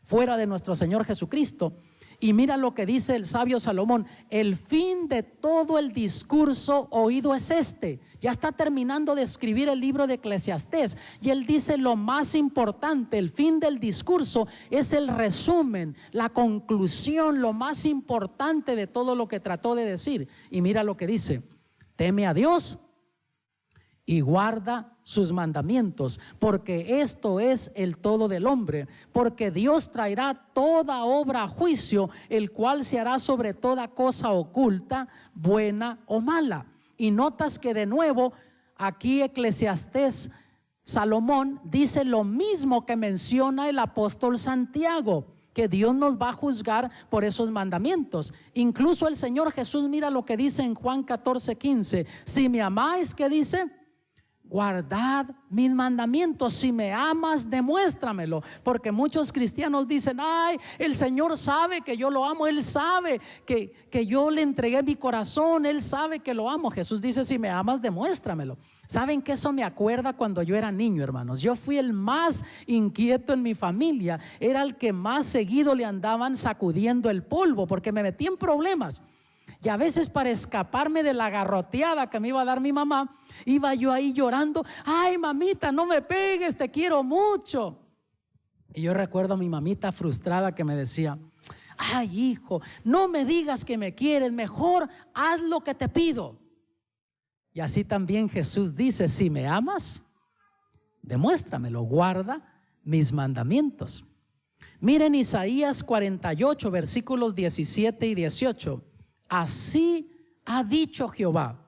fuera de nuestro Señor Jesucristo. Y mira lo que dice el sabio Salomón: el fin de todo el discurso oído es este. Ya está terminando de escribir el libro de Eclesiastés, y él dice lo más importante, el fin del discurso es el resumen, la conclusión, lo más importante de todo lo que trató de decir. Y mira lo que dice: teme a Dios y guarda sus mandamientos, porque esto es el todo del hombre, porque Dios traerá toda obra a juicio, el cual se hará sobre toda cosa oculta, buena o mala. Y notas que de nuevo aquí Eclesiastés, Salomón dice lo mismo que menciona el apóstol Santiago, que Dios nos va a juzgar por esos mandamientos. Incluso el Señor Jesús, mira lo que dice en Juan 14:15: si me amáis, ¿qué dice? Guardad mis mandamientos. Si me amas, demuéstramelo. Porque muchos cristianos dicen: ay, el Señor sabe que yo lo amo, Él sabe que yo le entregué mi corazón, Él sabe que lo amo. Jesús dice: si me amas, demuéstramelo. ¿Saben que eso me acuerda cuando yo era niño, hermanos? Yo fui el más inquieto en mi familia, era el que más seguido le andaban sacudiendo el polvo, porque me metí en problemas. Y a veces, para escaparme de la garroteada que me iba a dar mi mamá, iba yo ahí llorando: ay, mamita, no me pegues, te quiero mucho. Y yo recuerdo a mi mamita frustrada que me decía: ay, hijo, no me digas que me quieres, mejor haz lo que te pido. Y así también Jesús dice: si me amas, demuéstramelo, guarda mis mandamientos. Miren Isaías 48 versículos 17 y 18. Así ha dicho Jehová,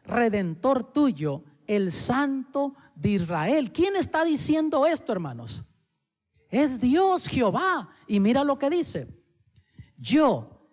Redentor tuyo, el Santo de Israel. ¿Quién está diciendo esto, hermanos? Es Dios, Jehová. Y mira lo que dice: yo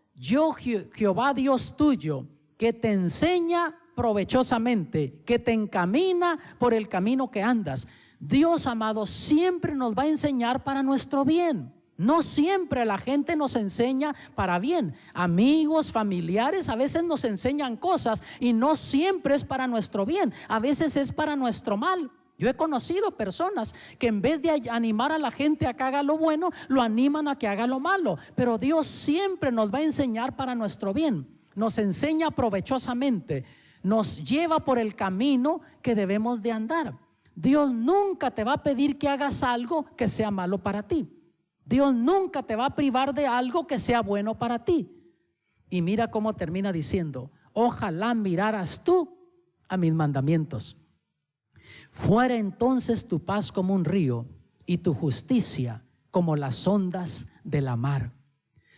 Jehová Dios tuyo, que te enseña provechosamente, que te encamina por el camino que andas. Dios, amado, siempre nos va a enseñar para nuestro bien. No siempre la gente nos enseña para bien. Amigos, familiares a veces nos enseñan cosas y no siempre es para nuestro bien, a veces es para nuestro mal. Yo he conocido personas que en vez de animar a la gente a que haga lo bueno, lo animan a que haga lo malo. Pero Dios siempre nos va a enseñar para nuestro bien. Nos enseña provechosamente, nos lleva por el camino que debemos de andar. Dios nunca te va a pedir que hagas algo que sea malo para ti. Dios nunca te va a privar de algo que sea bueno para ti. Y mira cómo termina diciendo: ojalá miraras tú a mis mandamientos. Fuera entonces tu paz como un río y tu justicia como las ondas de la mar.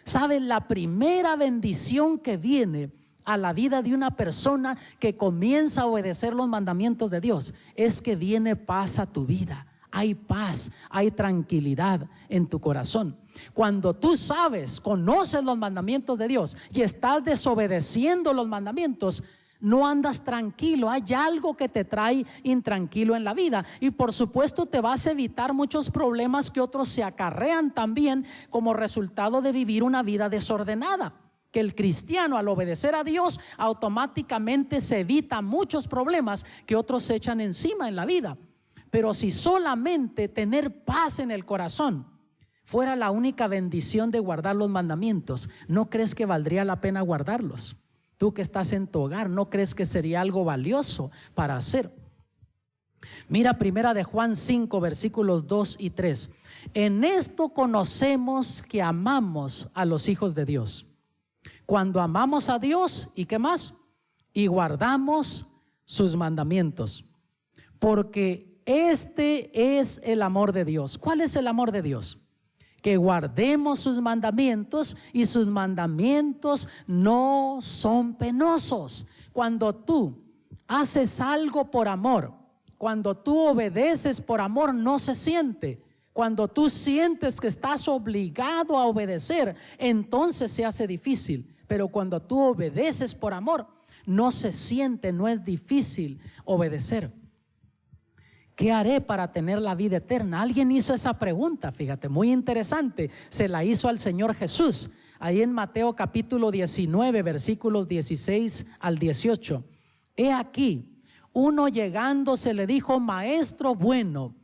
¿Sabes? La primera bendición que viene a la vida de una persona que comienza a obedecer los mandamientos de Dios es que viene paz a tu vida. Hay paz, hay tranquilidad en tu corazón. Cuando tú sabes, conoces los mandamientos de Dios y estás desobedeciendo los mandamientos, no andas tranquilo. Hay algo que te trae intranquilo en la vida. Y por supuesto te vas a evitar muchos problemas que otros se acarrean también como resultado de vivir una vida desordenada. Que el cristiano, al obedecer a Dios, automáticamente se evita muchos problemas que otros se echan encima en la vida. Pero si solamente tener paz en el corazón fuera la única bendición de guardar los mandamientos, ¿no crees que valdría la pena guardarlos? Tú que estás en tu hogar, ¿no crees que sería algo valioso para hacer? Mira primera de Juan 5 versículos 2 y 3. En esto conocemos que amamos a los hijos de Dios, cuando amamos a Dios, ¿y qué más? Y guardamos sus mandamientos, porque este es el amor de Dios. ¿Cuál es el amor de Dios? Que guardemos sus mandamientos, y sus mandamientos no son penosos. Cuando tú haces algo por amor, cuando tú obedeces por amor, no se siente. Cuando tú sientes que estás obligado a obedecer, entonces se hace difícil. Pero cuando tú obedeces por amor, no se siente, no es difícil obedecer. ¿Qué haré para tener la vida eterna? Alguien hizo esa pregunta, fíjate, muy interesante. Se la hizo al Señor Jesús, ahí en Mateo capítulo 19, versículos 16 al 18. He aquí, uno llegándose le dijo: Maestro bueno,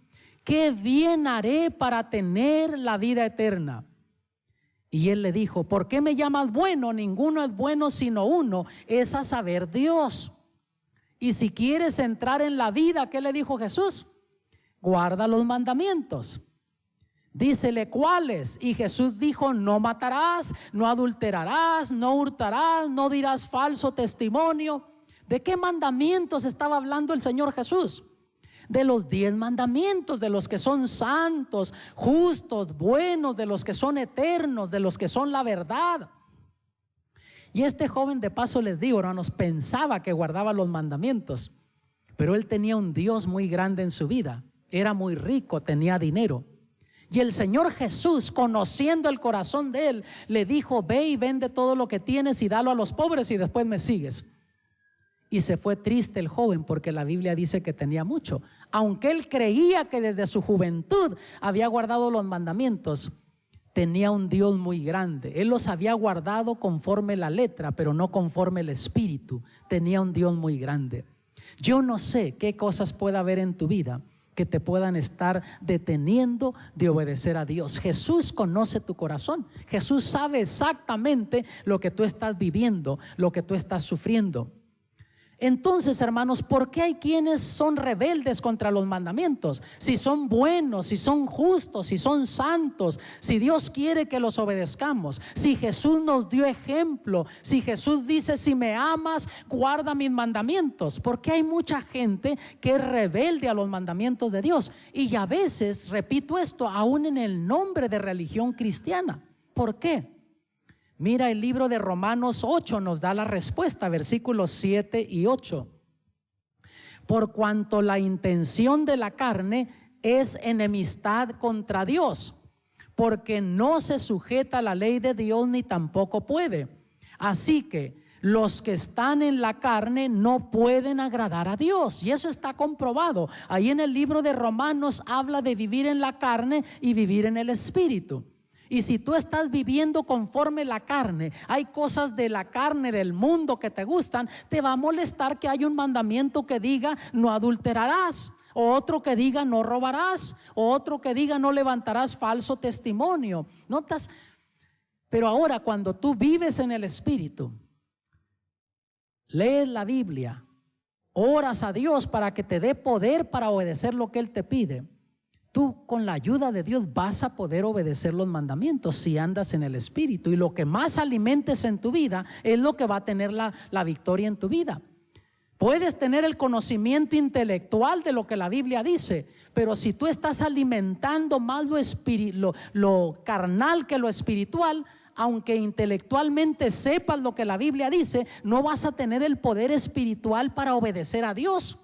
¿qué bien haré para tener la vida eterna? Y él le dijo: ¿por qué me llamas bueno? Ninguno es bueno sino uno, es a saber, Dios. Y si quieres entrar en la vida, ¿qué le dijo Jesús? Guarda los mandamientos. Dícele: ¿cuáles? Y Jesús dijo: no matarás, no adulterarás, no hurtarás, no dirás falso testimonio. ¿De qué mandamientos estaba hablando el Señor Jesús? De los 10 mandamientos, de los que son santos, justos, buenos, de los que son eternos, de los que son la verdad. Y este joven, de paso les digo, hermanos, pensaba que guardaba los mandamientos, pero él tenía un Dios muy grande en su vida. Era muy rico, tenía dinero. Y el Señor Jesús, conociendo el corazón de él, le dijo: ve y vende todo lo que tienes y dalo a los pobres y después me sigues. Y se fue triste el joven, porque la Biblia dice que tenía mucho. Aunque él creía que desde su juventud había guardado los mandamientos, tenía un Dios muy grande. Él los había guardado conforme la letra, pero no conforme el espíritu. Tenía un Dios muy grande. Yo no sé qué cosas pueda haber en tu vida que te puedan estar deteniendo de obedecer a Dios. Jesús conoce tu corazón. Jesús sabe exactamente lo que tú estás viviendo, lo que tú estás sufriendo. Entonces, hermanos, ¿por qué hay quienes son rebeldes contra los mandamientos? Si son buenos, si son justos, si son santos, si Dios quiere que los obedezcamos, si Jesús nos dio ejemplo, si Jesús dice: si me amas, guarda mis mandamientos. ¿Por qué hay mucha gente que es rebelde a los mandamientos de Dios? Y a veces, repito esto, aún en el nombre de religión cristiana. ¿Por qué? Mira, el libro de Romanos 8 nos da la respuesta, versículos 7 y 8. Por cuanto la intención de la carne es enemistad contra Dios, porque no se sujeta a la ley de Dios ni tampoco puede. Así que los que están en la carne no pueden agradar a Dios. Y eso está comprobado. Ahí en el libro de Romanos habla de vivir en la carne y vivir en el espíritu. Y si tú estás viviendo conforme la carne, hay cosas de la carne, del mundo que te gustan, te va a molestar que hay un mandamiento que diga no adulterarás, o otro que diga no robarás, o otro que diga no levantarás falso testimonio. ¿Notas? Pero ahora cuando tú vives en el Espíritu, lees la Biblia, oras a Dios para que te dé poder para obedecer lo que Él te pide, tú con la ayuda de Dios vas a poder obedecer los mandamientos si andas en el Espíritu. Y lo que más alimentes en tu vida es lo que va a tener la victoria en tu vida. Puedes tener el conocimiento intelectual de lo que la Biblia dice, pero si tú estás alimentando más lo carnal que lo espiritual, aunque intelectualmente sepas lo que la Biblia dice, no vas a tener el poder espiritual para obedecer a Dios.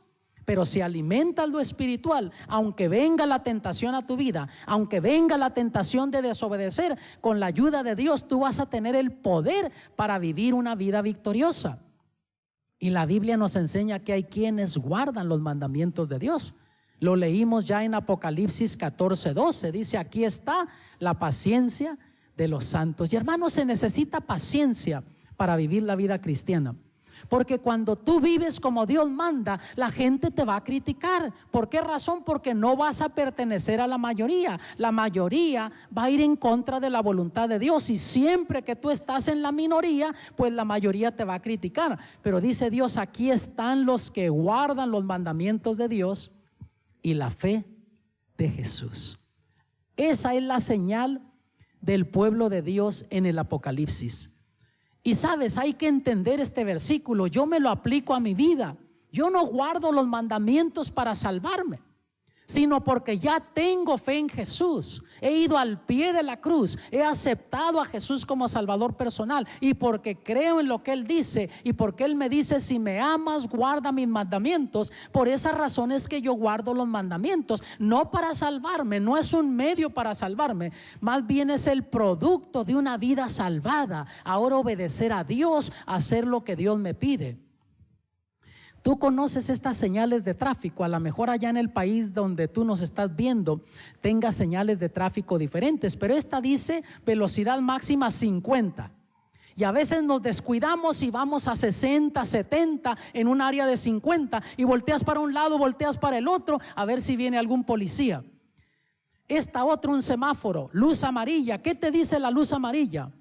Pero si alimentas lo espiritual, aunque venga la tentación a tu vida, aunque venga la tentación de desobedecer, con la ayuda de Dios tú vas a tener el poder para vivir una vida victoriosa. Y la Biblia nos enseña que hay quienes guardan los mandamientos de Dios. Lo leímos ya en Apocalipsis 14:12. Dice: aquí está la paciencia de los santos. Y hermanos, se necesita paciencia para vivir la vida cristiana. Porque cuando tú vives como Dios manda, la gente te va a criticar. ¿Por qué razón? Porque no vas a pertenecer a la mayoría. La mayoría va a ir en contra de la voluntad de Dios. Y siempre que tú estás en la minoría, pues la mayoría te va a criticar. Pero dice Dios: aquí están los que guardan los mandamientos de Dios y la fe de Jesús. Esa es la señal del pueblo de Dios en el Apocalipsis. Y sabes, hay que entender este versículo. Yo me lo aplico a mi vida. Yo no guardo los mandamientos para salvarme, sino porque ya tengo fe en Jesús. He ido al pie de la cruz, he aceptado a Jesús como Salvador personal, y porque creo en lo que Él dice, y porque Él me dice: si me amas, guarda mis mandamientos. Por esa razón es que yo guardo los mandamientos, no para salvarme, no es un medio para salvarme, más bien es el producto de una vida salvada. Ahora obedecer a Dios, hacer lo que Dios me pide. Tú conoces estas señales de tráfico. A lo mejor allá en el país donde tú nos estás viendo tenga señales de tráfico diferentes, pero esta dice velocidad máxima 50. Y a veces nos descuidamos y vamos a 60, 70 en un área de 50, y volteas para un lado, volteas para el otro a ver si viene algún policía. Esta otra, un semáforo, luz amarilla. ¿Qué te dice la luz amarilla?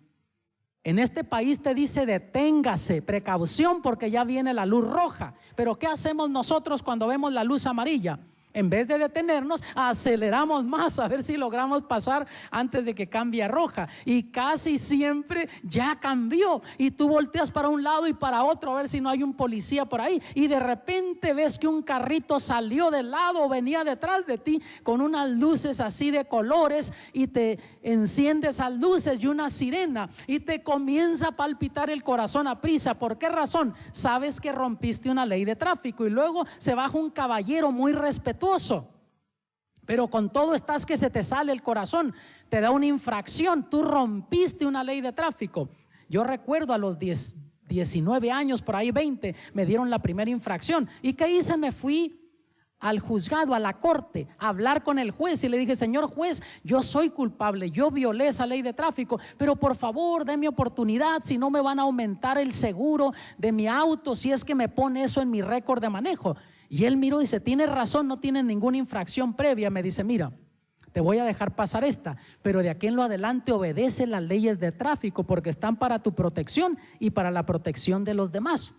En este país te dice: deténgase, precaución, porque ya viene la luz roja. Pero ¿qué hacemos nosotros cuando vemos la luz amarilla? En vez de detenernos, aceleramos más a ver si logramos pasar antes de que cambie a roja. Y casi siempre ya cambió, y tú volteas para un lado y para otro a ver si no hay un policía por ahí, y de repente ves que un carrito salió del lado o venía detrás de ti con unas luces así de colores, y te enciende esas luces y una sirena, y te comienza a palpitar el corazón a prisa. ¿Por qué razón? Sabes que rompiste una ley de tráfico. Y luego se baja un caballero muy respetuoso, pero con todo estás que se te sale el corazón, te da una infracción. Tú rompiste una ley de tráfico. Yo recuerdo a los 19 años, por ahí 20, me dieron la primera infracción. ¿Y qué hice? Me fui al juzgado, a la corte, a hablar con el juez, y le dije: señor juez, yo soy culpable, yo violé esa ley de tráfico, pero por favor déme oportunidad, si no me van a aumentar el seguro de mi auto si es que me pone eso en mi récord de manejo. Y él miró y dice: tienes razón, no tienes ninguna infracción previa. Me dice: mira, te voy a dejar pasar esta, pero de aquí en lo adelante obedece las leyes de tráfico, porque están para tu protección y para la protección de los demás.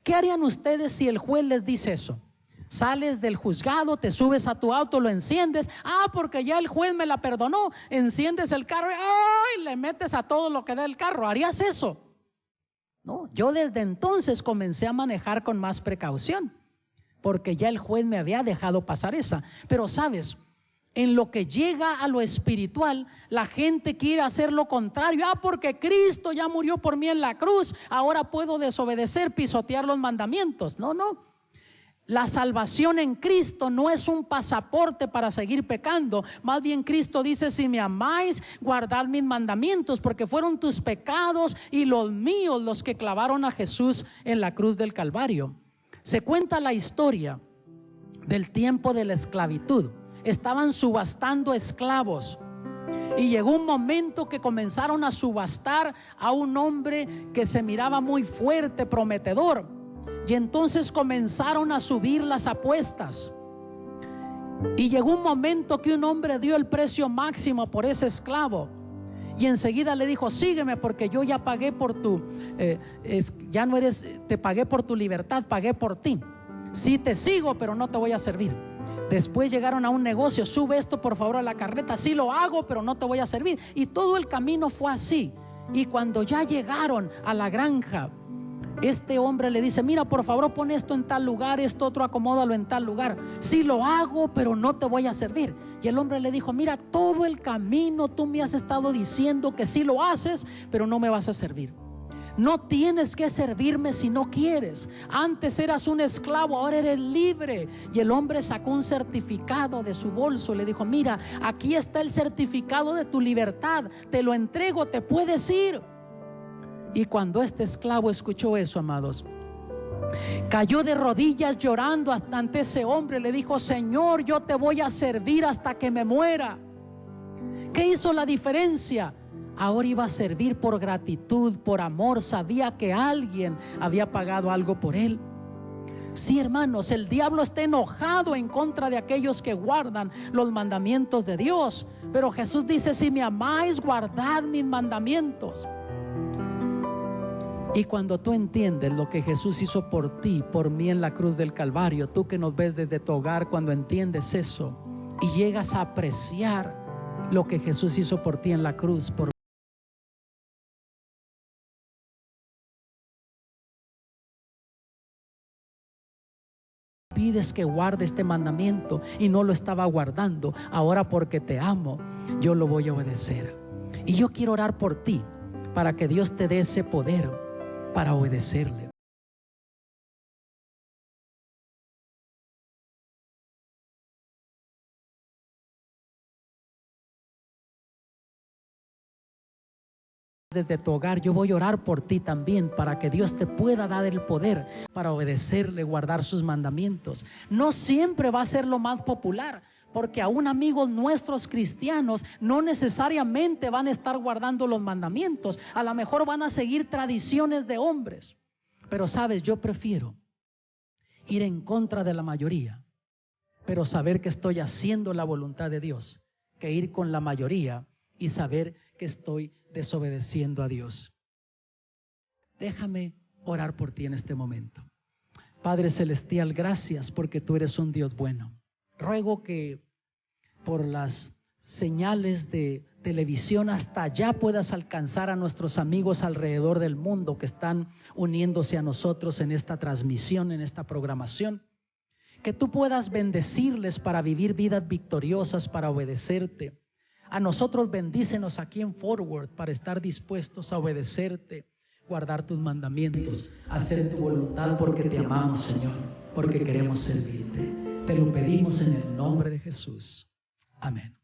¿Qué harían ustedes si el juez les dice eso? Sales del juzgado, te subes a tu auto, lo enciendes. Porque ya el juez me la perdonó. Enciendes el carro y le metes a todo lo que da el carro. ¿Harías eso? No, yo desde entonces comencé a manejar con más precaución, porque ya el juez me había dejado pasar esa. Pero sabes, en lo que llega a lo espiritual, la gente quiere hacer lo contrario. Porque Cristo ya murió por mí en la cruz, ahora puedo desobedecer, pisotear los mandamientos. No. La salvación en Cristo no es un pasaporte para seguir pecando. Más bien Cristo dice: si me amáis, guardad mis mandamientos, porque fueron tus pecados y los míos los que clavaron a Jesús en la cruz del Calvario. Se cuenta la historia del tiempo de la esclavitud. Estaban subastando esclavos, Y llegó un momento que comenzaron a subastar a un hombre que se miraba muy fuerte, prometedor. Y entonces comenzaron a subir las apuestas. Y llegó un momento que un hombre dio el precio máximo por ese esclavo. Y enseguida le dijo: sígueme, porque yo ya pagué por tu ya no eres, te pagué por tu libertad, pagué por ti. Sí te sigo, pero no te voy a servir. Después llegaron a un negocio: sube esto por favor a la carreta. Sí lo hago, pero no te voy a servir. Y todo el camino fue así. Y cuando ya llegaron a la granja, este hombre le dice: mira, por favor, pon esto en tal lugar, esto otro acomódalo en tal lugar. Sí lo hago, pero no te voy a servir. Y el hombre le dijo: mira, todo el camino tú me has estado diciendo que sí lo haces, pero no me vas a servir. No tienes que servirme si no quieres. Antes eras un esclavo, ahora eres libre. Y el hombre sacó un certificado de su bolso. Le dijo: mira, aquí está el certificado de tu libertad, te lo entrego, te puedes ir. Y cuando este esclavo escuchó eso, amados, cayó de rodillas llorando ante ese hombre. Le dijo: Señor, yo te voy a servir hasta que me muera. ¿Qué hizo la diferencia? Ahora iba a servir por gratitud, por amor. Sabía que alguien había pagado algo por él. Sí, hermanos, el diablo está enojado en contra de aquellos que guardan los mandamientos de Dios. Pero Jesús dice: si me amáis, guardad mis mandamientos. Y cuando tú entiendes lo que Jesús hizo por ti, por mí en la cruz del Calvario, tú que nos ves desde tu hogar, cuando entiendes eso y llegas a apreciar lo que Jesús hizo por ti en la cruz, por pides que guarde este mandamiento y no lo estaba guardando, ahora porque te amo, yo lo voy a obedecer. Y yo quiero orar por ti para que Dios te dé ese poder para obedecerle. Desde tu hogar, yo voy a orar por ti también para que Dios te pueda dar el poder para obedecerle, guardar sus mandamientos. No siempre va a ser lo más popular, porque aún amigos nuestros cristianos no necesariamente van a estar guardando los mandamientos. A lo mejor van a seguir tradiciones de hombres. Pero sabes, yo prefiero ir en contra de la mayoría, pero saber que estoy haciendo la voluntad de Dios, que ir con la mayoría y saber que estoy desobedeciendo a Dios. Déjame orar por ti en este momento. Padre Celestial, gracias porque tú eres un Dios bueno. Ruego que por las señales de televisión hasta allá puedas alcanzar a nuestros amigos alrededor del mundo que están uniéndose a nosotros en esta transmisión, en esta programación. Que tú puedas bendecirles para vivir vidas victoriosas, para obedecerte. A nosotros bendícenos aquí en Forward para estar dispuestos a obedecerte, guardar tus mandamientos, hacer tu voluntad porque te amamos, Señor, porque queremos servirte. Te lo pedimos en el nombre de Jesús. Amén.